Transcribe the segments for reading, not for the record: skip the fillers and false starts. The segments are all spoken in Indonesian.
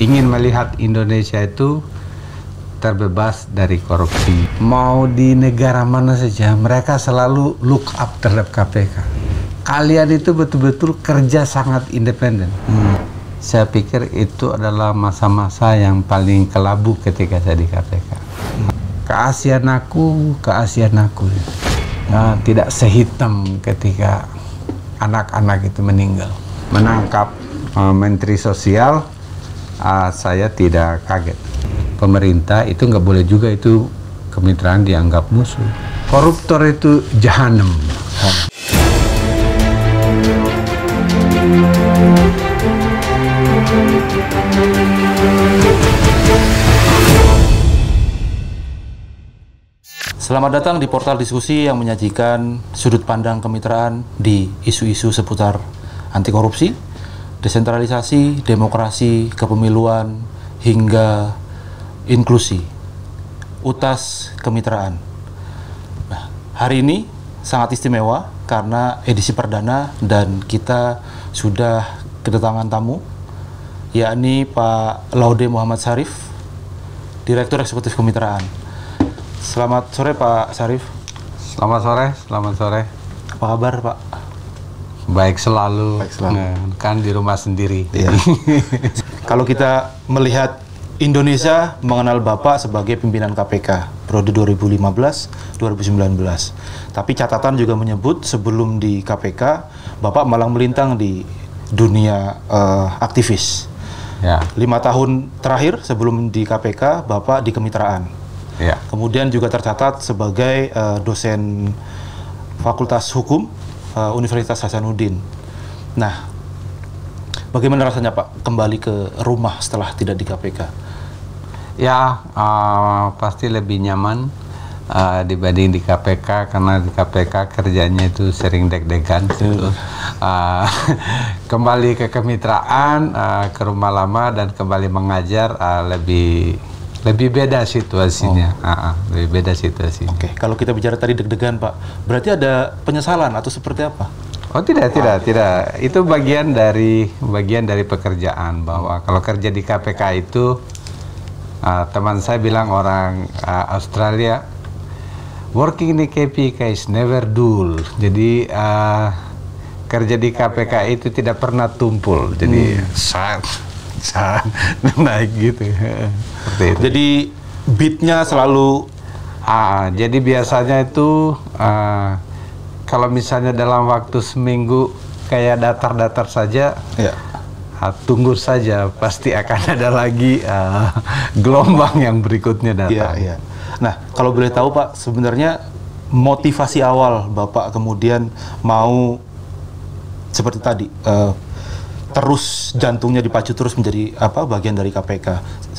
ingin melihat Indonesia itu terbebas dari korupsi. Mau di negara mana saja, mereka selalu look up terhadap KPK. Kalian itu betul-betul kerja sangat independen. Saya pikir itu adalah masa-masa yang paling kelabu ketika saya di KPK. Keasian aku. Nah, tidak sehitam ketika anak-anak itu meninggal. Menangkap Menteri Sosial, saya tidak kaget. Pemerintah itu nggak boleh juga itu kemitraan dianggap musuh. Koruptor itu jahanam. Selamat datang di portal diskusi yang menyajikan sudut pandang kemitraan di isu-isu seputar anti korupsi, desentralisasi, demokrasi, kepemiluan, hingga inklusi, UTAS kemitraan. Nah, hari ini sangat istimewa karena edisi perdana dan kita sudah kedatangan tamu, yakni Pak Laude Muhammad Syarif, Direktur Eksekutif Kemitraan. Selamat sore Pak Syarif. Selamat sore. Apa kabar Pak? Baik selalu. Kan di rumah sendiri. Iya. Kalau kita melihat Indonesia mengenal Bapak sebagai pimpinan KPK periode 2015-2019. Tapi catatan juga menyebut sebelum di KPK, Bapak malah melintang di dunia aktivis. Ya. 5 tahun terakhir sebelum di KPK, Bapak di kemitraan. Ya. Kemudian juga tercatat sebagai dosen Fakultas Hukum Universitas Hasanuddin. Nah, bagaimana rasanya Pak kembali ke rumah setelah tidak di KPK? Ya, pasti lebih nyaman dibanding di KPK, karena di KPK kerjanya itu sering deg-degan. Kembali ke kemitraan, ke rumah lama dan kembali mengajar lebih beda situasinya. Lebih beda situasinya. Oke, kalau kita bicara tadi deg-degan Pak, berarti ada penyesalan atau seperti apa? Oh tidak. Itu bagian dari pekerjaan, bahwa kalau kerja di KPK itu teman saya bilang, orang Australia, working in the KPK is never dull. Jadi kerja di KPK itu tidak pernah tumpul. Jadi saat naik gitu. Seperti itu. Jadi beatnya selalu jadi biasanya itu kalau misalnya dalam waktu seminggu kayak datar-datar saja, ya. Tunggu saja, pasti akan ada lagi gelombang yang berikutnya datang. Iya. Nah, kalau boleh tahu Pak, sebenarnya motivasi awal Bapak kemudian mau seperti tadi, terus jantungnya dipacu terus menjadi bagian dari KPK.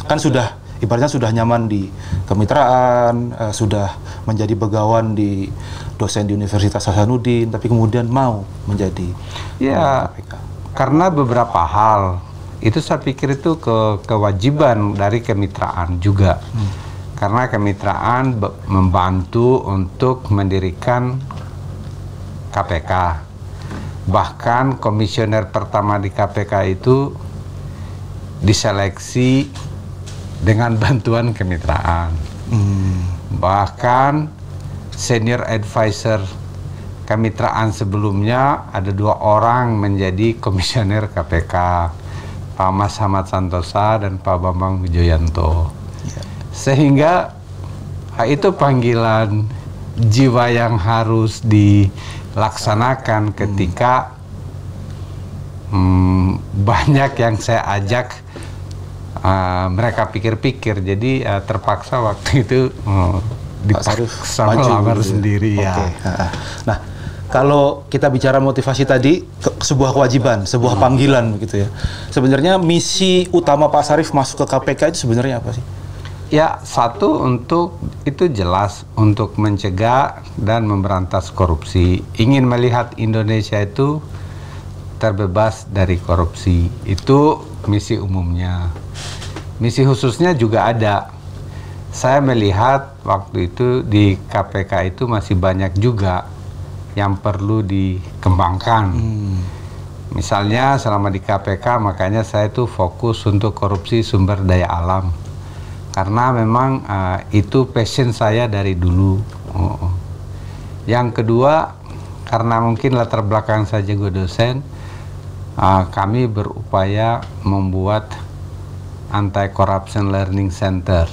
Kan sudah, ibaratnya sudah nyaman di kemitraan, sudah menjadi begawan di dosen di Universitas Hasanuddin, tapi kemudian mau menjadi KPK. Karena beberapa hal itu saya pikir itu kewajiban dari kemitraan juga. Karena kemitraan membantu untuk mendirikan KPK. Bahkan komisioner pertama di KPK itu diseleksi dengan bantuan kemitraan. Bahkan senior advisor kemitraan sebelumnya ada 2 orang menjadi komisioner KPK, Pak Mas Ahmad Santosa dan Pak Bambang Wijoyanto. Sehingga itu panggilan jiwa yang harus dilaksanakan ketika banyak yang saya ajak, mereka pikir-pikir, jadi terpaksa waktu itu dipaksa melamar sendiri. Ya. Nah, kalau kita bicara motivasi tadi, sebuah kewajiban, sebuah panggilan begitu ya. Sebenarnya misi utama Pak Syarif masuk ke KPK itu sebenarnya apa sih? Ya, satu, untuk itu jelas untuk mencegah dan memberantas korupsi. Ingin melihat Indonesia itu terbebas dari korupsi. Itu misi umumnya. Misi khususnya juga ada. Saya melihat waktu itu di KPK itu masih banyak juga yang perlu dikembangkan. Misalnya selama di KPK, makanya saya tuh fokus untuk korupsi sumber daya alam. Karena memang itu passion saya dari dulu. Yang kedua, karena mungkin latar belakang saya juga dosen, kami berupaya membuat Anti-Corruption Learning Center.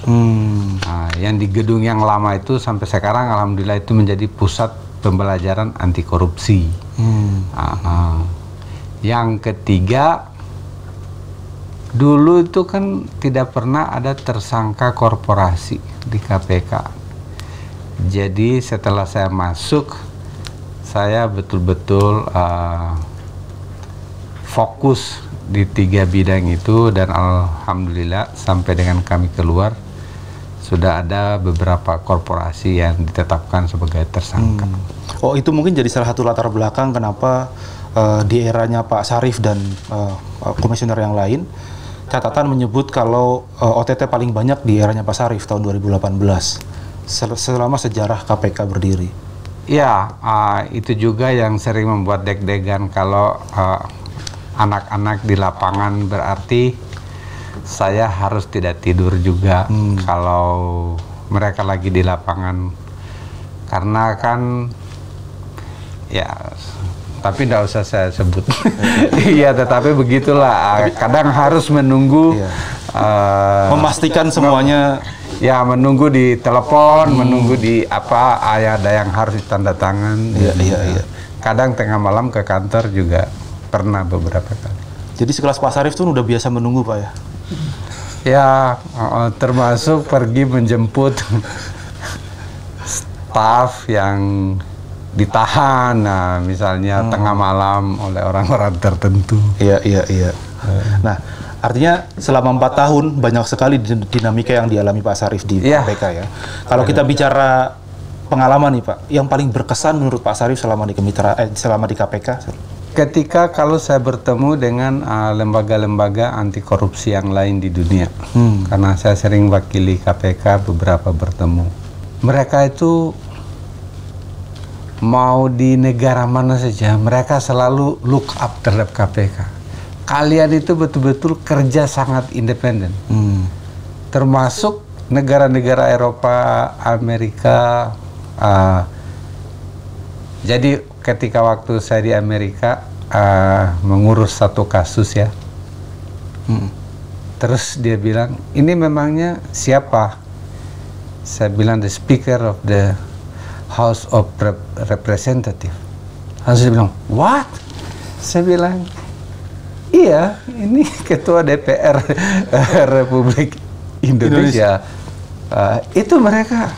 Yang di gedung yang lama itu sampai sekarang alhamdulillah itu menjadi pusat pembelajaran anti korupsi. Yang ketiga, dulu itu kan tidak pernah ada tersangka korporasi di KPK. Jadi setelah saya masuk, saya betul-betul fokus di 3 bidang itu, dan alhamdulillah sampai dengan kami keluar sudah ada beberapa korporasi yang ditetapkan sebagai tersangka. Oh, itu mungkin jadi salah satu latar belakang kenapa di eranya Pak Syarif dan komisioner yang lain, catatan menyebut kalau OTT paling banyak di eranya Pak Syarif tahun 2018 selama sejarah KPK berdiri. Ya, itu juga yang sering membuat deg-degan kalau anak-anak di lapangan, berarti saya harus tidak tidur juga kalau mereka lagi di lapangan, karena kan ya, tapi tidak usah saya sebut. Iya, tetapi begitulah. Kadang harus menunggu, memastikan semuanya. Ya, menunggu di telepon, menunggu di apa, ada yang harus ditandatangan. Iya. Kadang tengah malam ke kantor juga pernah beberapa kali. Jadi sekelas Pak Syarif tuh udah biasa menunggu, Pak ya? Ya, termasuk pergi menjemput staf yang ditahan, misalnya tengah malam oleh orang-orang tertentu. Iya. Nah, artinya selama 4 tahun banyak sekali dinamika yang dialami Pak Syarif di KPK ya. Kalau kita bicara pengalaman nih Pak, yang paling berkesan menurut Pak Syarif selama di selama di KPK? Ketika kalau saya bertemu dengan lembaga-lembaga anti korupsi yang lain di dunia, karena saya sering wakili KPK beberapa bertemu, mereka itu mau di negara mana saja, mereka selalu look up terhadap KPK. Kalian itu betul-betul kerja sangat independen. Termasuk negara-negara Eropa, Amerika. Jadi ketika waktu saya di Amerika mengurus satu kasus ya, terus dia bilang, ini memangnya siapa? Saya bilang, the Speaker of the House of Representative. Lalu saya bilang, what? Saya bilang, iya, ini Ketua DPR Republik Indonesia. Itu mereka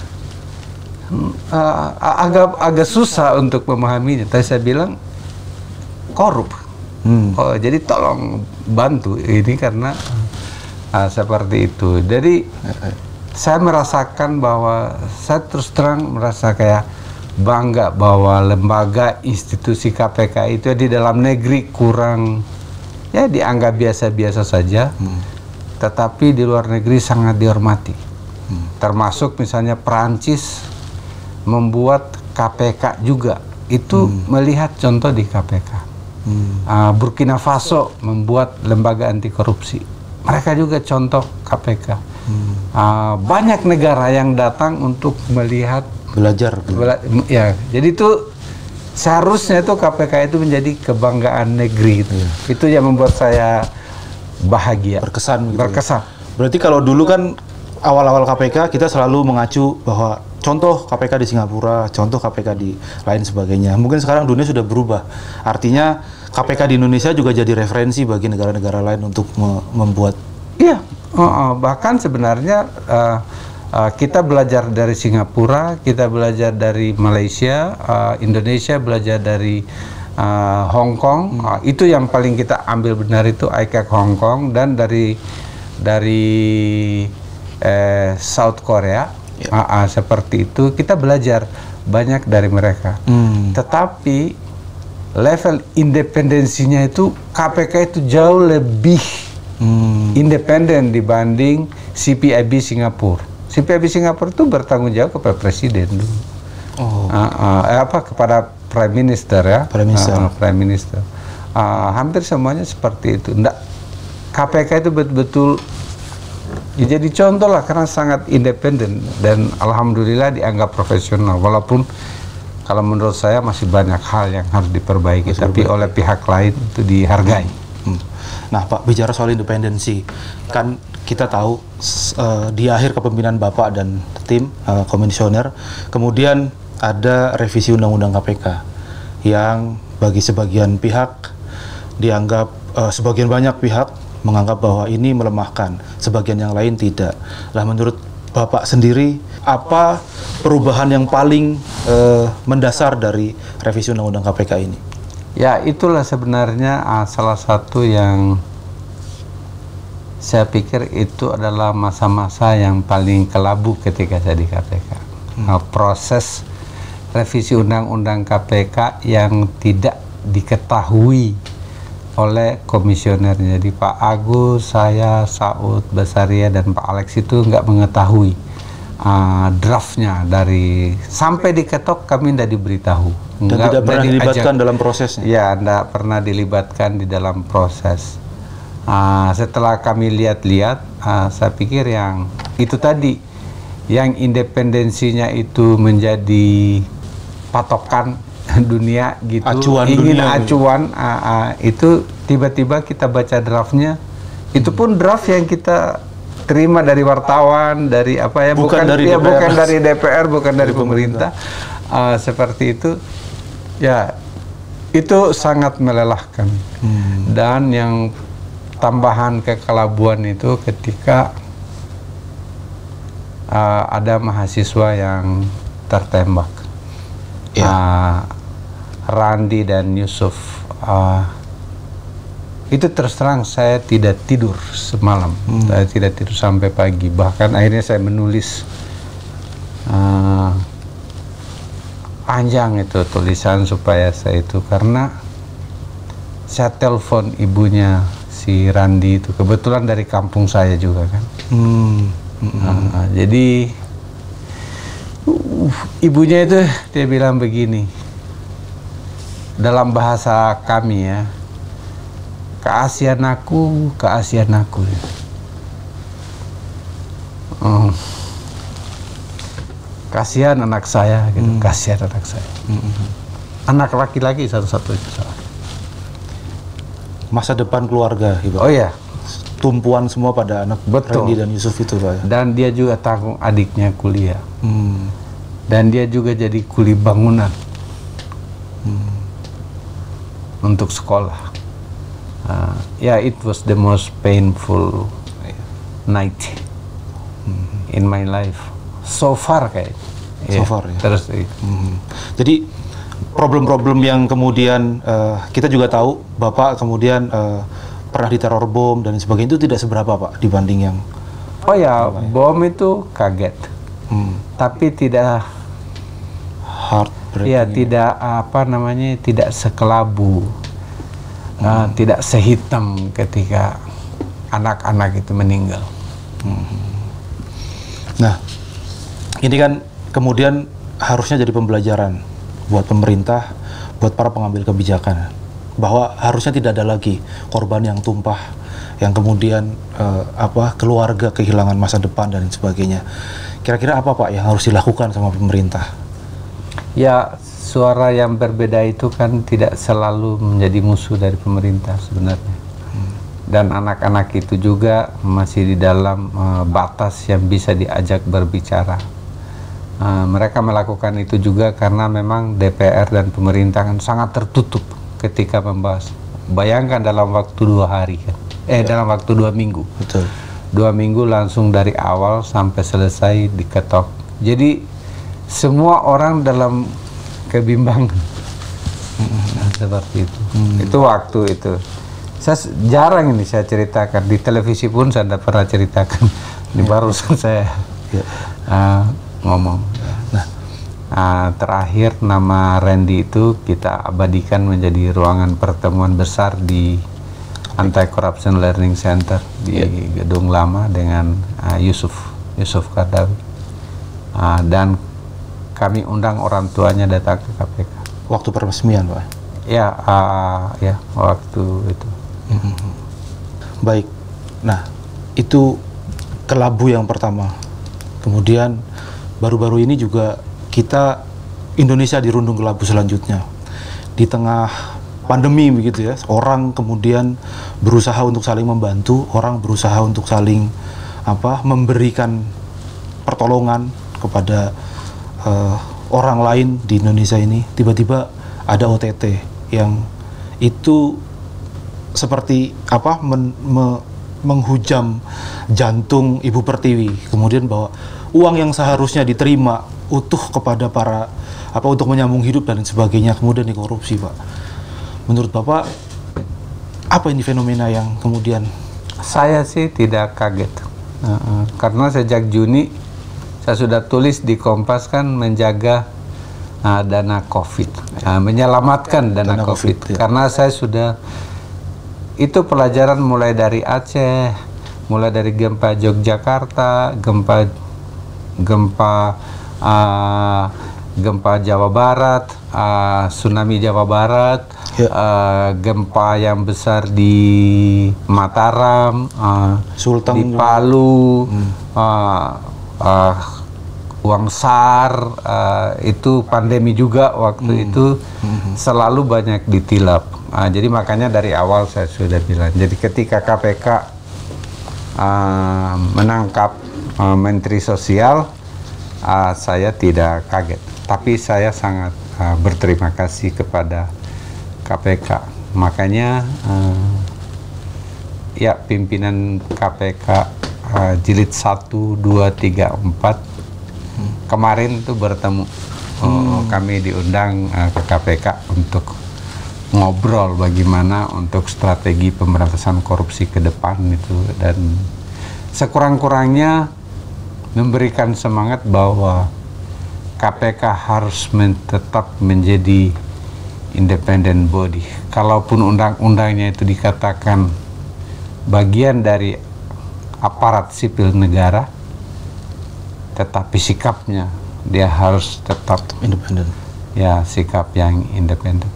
agak susah untuk memahaminya. Tapi saya bilang, korup. Oh, jadi tolong bantu ini karena seperti itu. Jadi saya merasakan bahwa saya terus terang merasa kayak bangga bahwa lembaga institusi KPK itu di dalam negeri kurang ya dianggap biasa-biasa saja, tetapi di luar negeri sangat dihormati. Termasuk misalnya Perancis membuat KPK juga itu melihat contoh di KPK. Burkina Faso membuat lembaga anti korupsi, mereka juga contoh KPK. Banyak negara yang datang untuk melihat, belajar. Ya, jadi itu seharusnya itu KPK itu menjadi kebanggaan negeri itu. Itu yang membuat saya bahagia. Berkesan. Gitu Berkesan. Ya. Berarti kalau dulu kan awal-awal KPK kita selalu mengacu bahwa contoh KPK di Singapura, contoh KPK di lain sebagainya. Mungkin sekarang dunia sudah berubah. Artinya KPK di Indonesia juga jadi referensi bagi negara-negara lain untuk membuat. Iya. Bahkan sebenarnya kita belajar dari Singapura, kita belajar dari Malaysia, Indonesia belajar dari Hong Kong. Itu yang paling kita ambil benar itu ICAC Hong Kong, dan dari South Korea. Seperti itu kita belajar banyak dari mereka. Tetapi level independensinya itu KPK itu jauh lebih independen dibanding CPIB Singapura. CPIB Singapura itu bertanggung jawab kepada presiden dulu. Kepada Prime Minister ya. Prime Minister. Prime Minister. Hampir semuanya seperti itu. KPK itu betul-betul ya jadi contoh lah karena sangat independen dan alhamdulillah dianggap profesional. Walaupun kalau menurut saya masih banyak hal yang harus diperbaiki, tapi oleh pihak lain itu dihargai. Nah Pak, bicara soal independensi, kan kita tahu di akhir kepemimpinan Bapak dan tim komisioner, kemudian ada revisi Undang-Undang KPK yang bagi sebagian pihak dianggap, sebagian banyak pihak menganggap bahwa ini melemahkan, sebagian yang lain tidak. Lah menurut Bapak sendiri, apa perubahan yang paling mendasar dari revisi Undang-Undang KPK ini? Ya, itulah sebenarnya salah satu yang saya pikir itu adalah masa-masa yang paling kelabu ketika saya di KPK. Proses revisi Undang-Undang KPK yang tidak diketahui oleh komisionernya. Jadi Pak Agus, saya, Saud, Basaria, dan Pak Alex itu nggak mengetahui draftnya dari sampai diketok kami tidak diberitahu. Dan tidak pernah dilibatkan dalam prosesnya? Ya, tidak pernah dilibatkan di dalam proses. Setelah kami lihat-lihat, saya pikir yang itu tadi, yang independensinya itu menjadi patokan dunia gitu, acuan itu tiba-tiba kita baca draftnya, itu pun draft yang kita terima dari wartawan, dari apa ya, bukan dari DPR, bukan dari pemerintah. Seperti itu ya, itu sangat melelahkan. Dan yang tambahan kekelabuan itu ketika ada mahasiswa yang tertembak, Randi dan Yusuf. Itu terus terang saya tidak tidur semalam. Saya tidak tidur sampai pagi. Bahkan akhirnya saya menulis panjang itu tulisan supaya saya itu, karena saya telepon ibunya si Randi itu, kebetulan dari kampung saya juga kan. Jadi ibunya itu dia bilang begini, dalam bahasa kami ya, keasian aku. Kasihan anak saya gitu, kasihan anak saya. Anak laki-laki satu-satunya. Masa depan keluarga, Ibu. Oh ya, tumpuan semua pada anak Randi dan Yusuf itu, Pak. Dan dia juga tanggung adiknya kuliah. Dan dia juga jadi kuli bangunan untuk sekolah. It was the most painful night in my life so far, kayak. So far ya. Terus. Jadi problem-problem yang kemudian kita juga tahu Bapak kemudian pernah diteror bom dan sebagainya, itu tidak seberapa Pak dibanding yang. Oh ya, bom itu kaget. Tapi tidak heartbreaking. Ya, tidak tidak sekelabu. Tidak sehitam ketika anak-anak itu meninggal. Nah, ini kan kemudian harusnya jadi pembelajaran buat pemerintah, buat para pengambil kebijakan, bahwa harusnya tidak ada lagi korban yang tumpah, yang kemudian keluarga kehilangan masa depan dan sebagainya. Kira-kira apa Pak yang harus dilakukan sama pemerintah? Ya, suara yang berbeda itu kan tidak selalu menjadi musuh dari pemerintah sebenarnya. Dan anak-anak itu juga masih di dalam batas yang bisa diajak berbicara. Mereka melakukan itu juga karena memang DPR dan pemerintah kan sangat tertutup ketika membahas. Bayangkan dalam waktu 2 hari kan, dalam waktu 2 minggu. Betul. 2 minggu langsung dari awal sampai selesai diketok. Jadi semua orang dalam kebimbangan. Seperti itu. Itu waktu itu. Saya jarang ini saya ceritakan, di televisi pun saya tidak pernah ceritakan. Ini barusan saya ngomong. Terakhir nama Randy itu kita abadikan menjadi ruangan pertemuan besar di Anti-Corruption Learning Center di Gedung Lama dengan Yusuf Kardawi. Dan kami undang orang tuanya datang ke KPK. Waktu peresmian, Pak? Ya, waktu itu. Baik. Nah, itu kelabu yang pertama. Kemudian baru-baru ini juga Indonesia dirundung kelabu selanjutnya. Di tengah pandemi begitu ya, orang kemudian berusaha untuk saling membantu, orang berusaha untuk saling memberikan pertolongan kepada orang lain di Indonesia ini. Tiba-tiba ada OTT yang itu seperti menghujam jantung Ibu Pertiwi, kemudian bahwa uang yang seharusnya diterima utuh kepada para untuk menyambung hidup dan sebagainya kemudian dikorupsi, Pak. Menurut Bapak, apa ini fenomena yang kemudian? Saya sih tidak kaget, karena sejak Juni saya sudah tulis di Kompas kan menjaga dana COVID, menyelamatkan dana COVID. Ya. Karena saya sudah, itu pelajaran mulai dari Aceh, mulai dari gempa Yogyakarta, gempa Jawa Barat, tsunami Jawa Barat, gempa yang besar di Mataram, di Palu, uang SAR, itu pandemi juga waktu itu, selalu banyak ditilap. Jadi makanya dari awal saya sudah bilang, jadi ketika KPK menangkap Menteri Sosial, saya tidak kaget, tapi saya sangat berterima kasih kepada KPK. Makanya ya pimpinan KPK jilid 1, 2, 3, 4 kemarin itu bertemu. Kami diundang ke KPK untuk ngobrol bagaimana untuk strategi pemberantasan korupsi ke depan itu, dan sekurang-kurangnya memberikan semangat bahwa KPK harus tetap menjadi independent body. Kalaupun undang-undangnya itu dikatakan bagian dari aparat sipil negara, tetapi sikapnya dia harus tetap independen. Ya, sikap yang independen.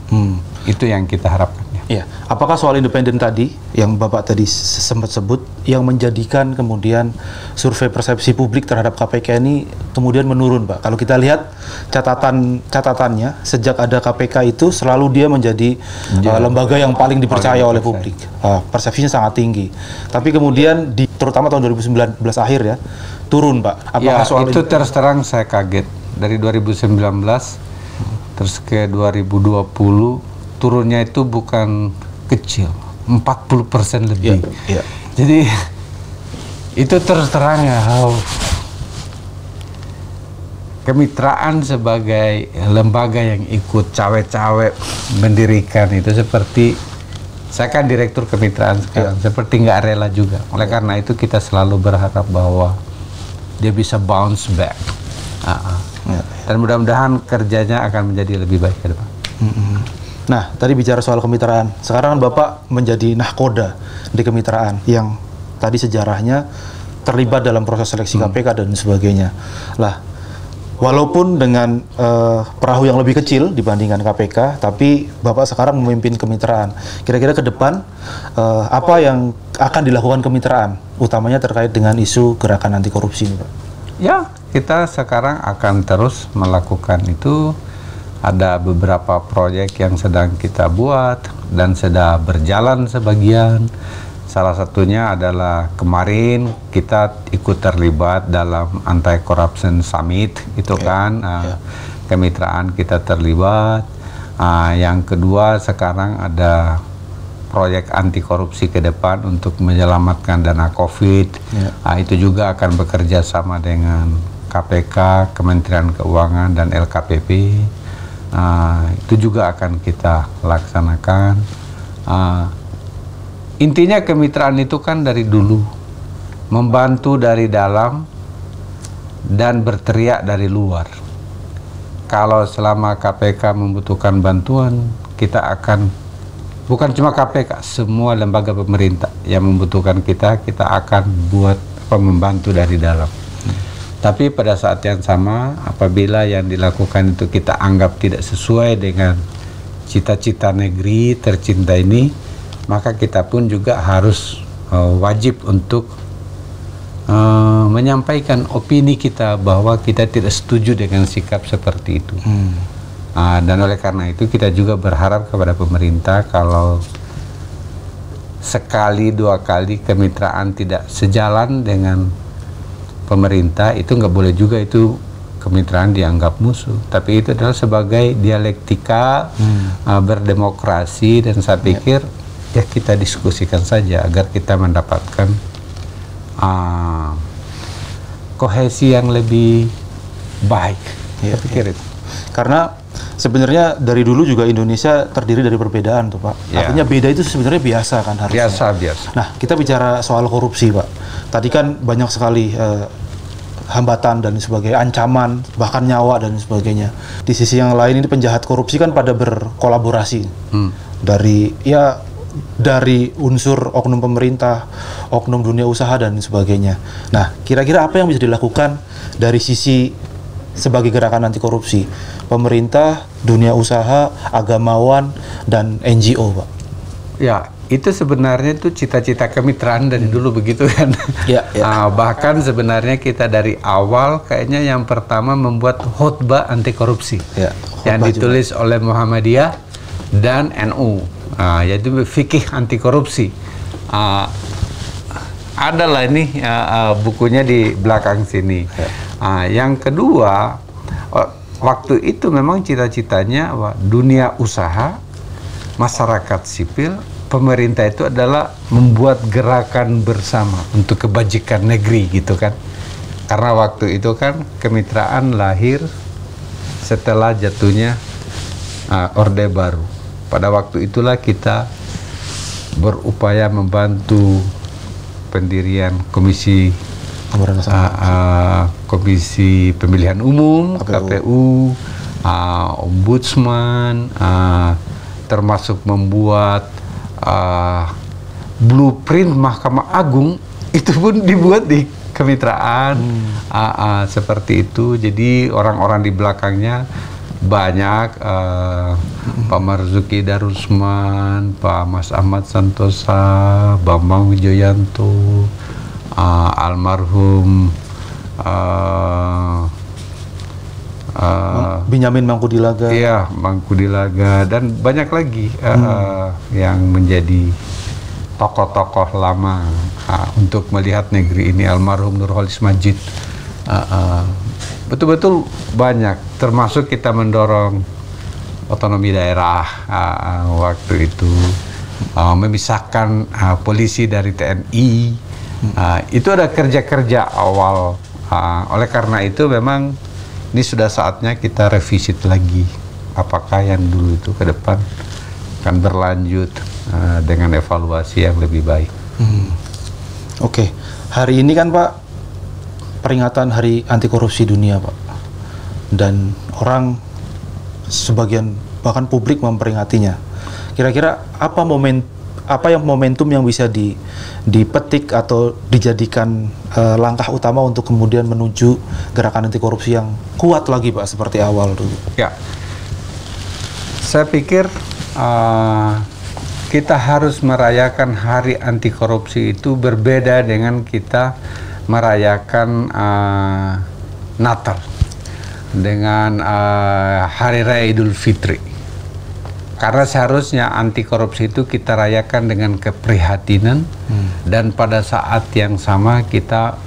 Itu yang kita harapkan. Ya, apakah soal independen tadi yang Bapak tadi sempat sebut yang menjadikan kemudian survei persepsi publik terhadap KPK ini kemudian menurun, Pak? Kalau kita lihat catatannya sejak ada KPK itu selalu dia menjadi lembaga yang paling dipercaya oleh publik. Persepsinya sangat tinggi. Tapi kemudian terutama tahun 2019 akhir ya turun, Pak. Apakah soal itu terus terang saya kaget dari 2019 terus ke 2020 turunnya itu bukan kecil, 40% lebih. Jadi itu terus terang ya, kemitraan sebagai lembaga yang ikut cawe-cawe mendirikan itu seperti, saya kan direktur kemitraan sekarang, seperti nggak rela juga. Oleh karena itu kita selalu berharap bahwa dia bisa bounce back. Dan mudah-mudahan kerjanya akan menjadi lebih baik ke depan. Nah, tadi bicara soal kemitraan. Sekarang kan Bapak menjadi nahkoda di kemitraan yang tadi sejarahnya terlibat dalam proses seleksi KPK dan sebagainya. Lah, walaupun dengan perahu yang lebih kecil dibandingkan KPK, tapi Bapak sekarang memimpin kemitraan. Kira-kira ke depan apa yang akan dilakukan kemitraan, utamanya terkait dengan isu gerakan anti korupsi ini, Pak? Ya, kita sekarang akan terus melakukan itu. Ada beberapa proyek yang sedang kita buat dan sedang berjalan sebagian. Salah satunya adalah kemarin kita ikut terlibat dalam Anti-Corruption Summit, itu kemitraan kita terlibat. Yang kedua, sekarang ada proyek anti korupsi ke depan untuk menyelamatkan dana COVID. Itu juga akan bekerja sama dengan KPK, Kementerian Keuangan, dan LKPP. Itu juga akan kita laksanakan. Intinya kemitraan itu kan dari dulu membantu dari dalam dan berteriak dari luar. Kalau selama KPK membutuhkan bantuan, kita akan, bukan cuma KPK, semua lembaga pemerintah yang membutuhkan kita akan buat membantu dari dalam. Tapi pada saat yang sama, apabila yang dilakukan itu kita anggap tidak sesuai dengan cita-cita negeri tercinta ini, maka kita pun juga harus wajib untuk menyampaikan opini kita bahwa kita tidak setuju dengan sikap seperti itu. Dan oleh karena itu kita juga berharap kepada pemerintah, kalau sekali dua kali kemitraan tidak sejalan dengan pemerintah, itu nggak boleh juga itu kemitraan dianggap musuh, tapi itu adalah sebagai dialektika berdemokrasi, dan saya pikir ya kita diskusikan saja agar kita mendapatkan kohesi yang lebih baik. Saya pikir itu. Karena sebenarnya dari dulu juga Indonesia terdiri dari perbedaan tuh Pak. Artinya beda itu sebenarnya biasa kan harusnya. Biasa. Nah, kita bicara soal korupsi Pak. Tadi kan banyak sekali hambatan dan sebagainya, ancaman, bahkan nyawa dan sebagainya. Di sisi yang lain ini penjahat korupsi kan pada berkolaborasi dari unsur oknum pemerintah, oknum dunia usaha dan sebagainya. Nah, kira-kira apa yang bisa dilakukan dari sisi sebagai gerakan anti korupsi? Pemerintah, dunia usaha, agamawan, dan NGO, Pak. Ya, itu sebenarnya itu cita-cita kemitraan dari dulu begitu kan. Bahkan sebenarnya kita dari awal kayaknya yang pertama membuat khutbah anti korupsi yang ditulis oleh Muhammadiyah dan NU, yaitu fikih anti korupsi. Adalah ini bukunya di belakang sini. Yang kedua, waktu itu memang cita-citanya dunia usaha, masyarakat sipil, pemerintah itu adalah membuat gerakan bersama untuk kebajikan negeri gitu kan. Karena waktu itu kan kemitraan lahir setelah jatuhnya Orde Baru. Pada waktu itulah kita berupaya membantu pendirian komisi pemilihan umum, KPU, ombudsman, termasuk membuat blueprint Mahkamah Agung, itu pun dibuat di kemitraan. Seperti itu. Jadi orang-orang di belakangnya banyak, Pak Marzuki Darusman, Pak Mas Ahmad Santosa, Bambang Wijoyanto, almarhum Benyamin Mangkudilaga. Iya, Mangkudilaga, dan banyak lagi yang menjadi tokoh-tokoh lama untuk melihat negeri ini, almarhum Nurholis Majid. Betul-betul banyak, termasuk kita mendorong otonomi daerah waktu itu, memisahkan polisi dari TNI. Itu ada kerja-kerja awal. Oleh karena itu memang ini sudah saatnya kita revisit lagi apakah yang dulu itu ke depan akan berlanjut dengan evaluasi yang lebih baik. Oke. Hari ini kan Pak peringatan Hari Anti Korupsi Dunia Pak, dan orang sebagian bahkan publik memperingatinya. Kira-kira apa momentum yang bisa dipetik atau dijadikan langkah utama untuk kemudian menuju gerakan anti korupsi yang kuat lagi Pak seperti awal dulu? Ya, saya pikir kita harus merayakan Hari Anti Korupsi itu berbeda dengan kita merayakan Natal dengan Hari Raya Idul Fitri. Karena seharusnya anti korupsi itu kita rayakan dengan keprihatinan, dan pada saat yang sama kita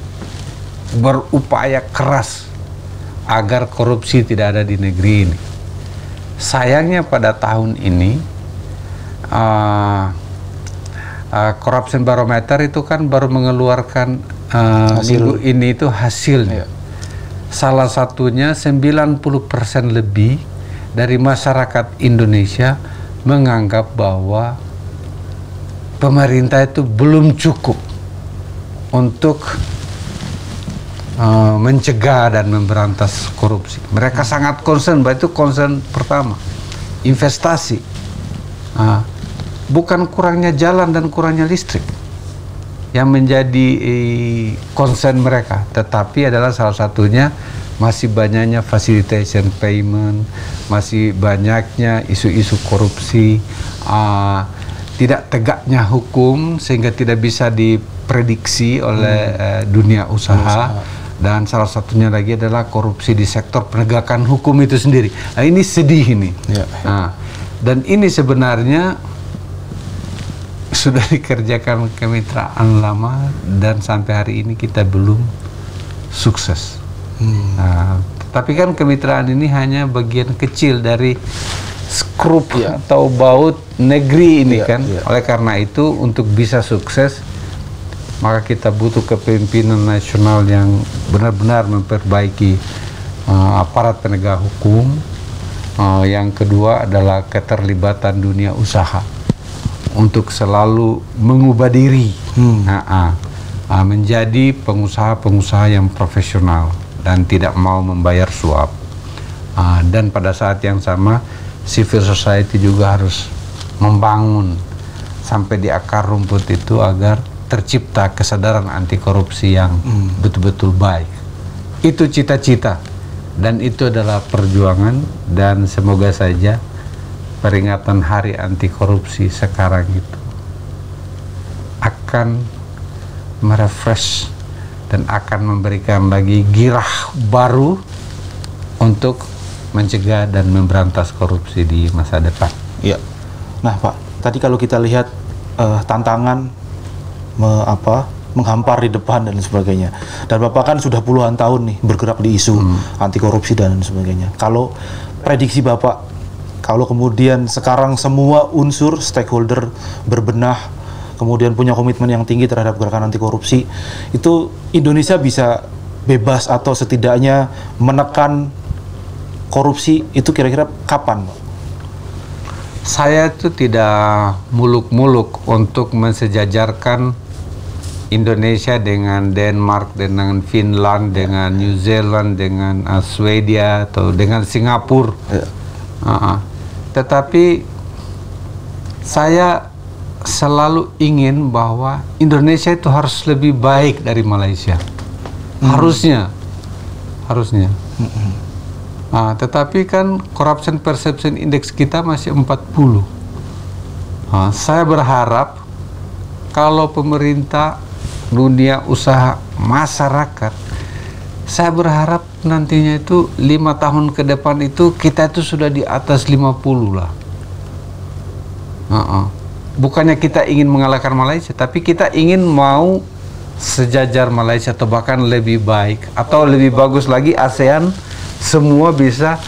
berupaya keras agar korupsi tidak ada di negeri ini. Sayangnya pada tahun ini Corruption Barometer itu kan baru mengeluarkan minggu ini itu hasilnya. Salah satunya 90% lebih dari masyarakat Indonesia menganggap bahwa pemerintah itu belum cukup untuk mencegah dan memberantas korupsi. Mereka sangat concern, bahwa itu concern pertama, investasi. Bukan kurangnya jalan dan kurangnya listrik yang menjadi concern mereka, tetapi adalah salah satunya masih banyaknya facilitation payment, masih banyaknya isu-isu korupsi, tidak tegaknya hukum sehingga tidak bisa diprediksi oleh dunia usaha. Dan salah satunya lagi adalah korupsi di sektor penegakan hukum itu sendiri. Nah, ini sedih ini. Nah, dan ini sebenarnya sudah dikerjakan kemitraan lama dan sampai hari ini kita belum sukses. Nah, tapi kan kemitraan ini hanya bagian kecil dari skrup atau baut negeri ini kan. Oleh karena itu untuk bisa sukses maka kita butuh kepemimpinan nasional yang benar-benar memperbaiki aparat penegak hukum. Yang kedua adalah keterlibatan dunia usaha untuk selalu mengubah diri menjadi pengusaha-pengusaha yang profesional dan tidak mau membayar suap. Dan pada saat yang sama civil society juga harus membangun sampai di akar rumput itu agar tercipta kesadaran anti korupsi yang betul-betul baik. Itu cita-cita dan itu adalah perjuangan, dan semoga saja peringatan Hari Anti Korupsi sekarang itu akan merefresh dan akan memberikan lagi girah baru untuk mencegah dan memberantas korupsi di masa depan. Iya. Nah, Pak, tadi kalau kita lihat tantangan menghampar di depan dan sebagainya. Dan Bapak kan sudah puluhan tahun nih bergerak di isu anti korupsi dan sebagainya. Kalau prediksi Bapak, kalau kemudian sekarang semua unsur stakeholder berbenah, kemudian punya komitmen yang tinggi terhadap gerakan anti korupsi, itu Indonesia bisa bebas atau setidaknya menekan korupsi itu kira-kira kapan, Pak? Saya itu tidak muluk-muluk untuk mensejajarkan Indonesia dengan Denmark, dengan Finland, dengan New Zealand, dengan Swedia atau dengan Singapura. Tetapi saya selalu ingin bahwa Indonesia itu harus lebih baik dari Malaysia. Harusnya. Tetapi kan corruption perception index kita masih 40. Saya berharap kalau pemerintah, dunia usaha, masyarakat, saya berharap nantinya itu 5 tahun ke depan itu kita itu sudah di atas 50 lah. Bukannya kita ingin mengalahkan Malaysia, tapi kita ingin mau sejajar Malaysia atau bahkan lebih baik atau lebih bagus lagi. ASEAN semua bisa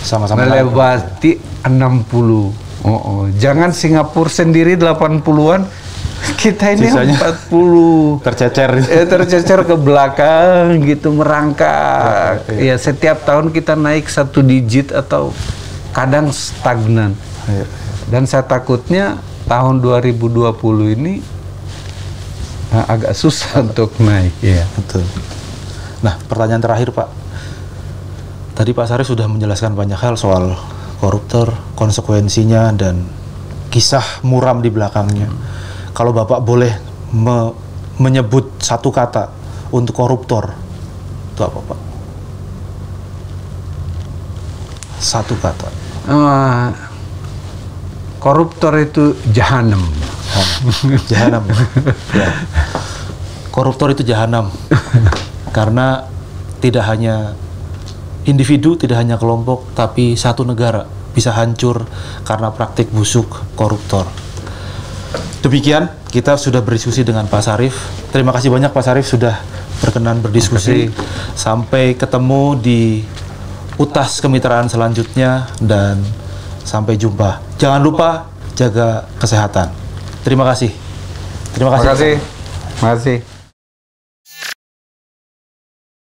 Sama-sama melewati 60. Jangan Singapura sendiri 80-an, kita ini sisanya 40 tercecer ke belakang gitu, merangkak. Ya, setiap tahun kita naik 1 digit atau kadang stagnan. Dan saya takutnya tahun 2020 ini agak susah untuk naik. Betul. Nah, pertanyaan terakhir, Pak. Tadi Pak Sarif sudah menjelaskan banyak hal soal koruptor, konsekuensinya, dan kisah muram di belakangnya. Kalau Bapak boleh menyebut satu kata untuk koruptor, itu apa, Pak? Satu kata. Koruptor itu jahanam. Jahanam. Ya. Koruptor itu jahanam. Karena tidak hanya individu, tidak hanya kelompok, tapi satu negara bisa hancur karena praktik busuk koruptor. Demikian, kita sudah berdiskusi dengan Pak Sarif. Terima kasih banyak Pak Sarif sudah berkenan berdiskusi. Sampai ketemu di utas kemitraan selanjutnya dan sampai jumpa. Jangan lupa jaga kesehatan. Terima kasih. Terima kasih.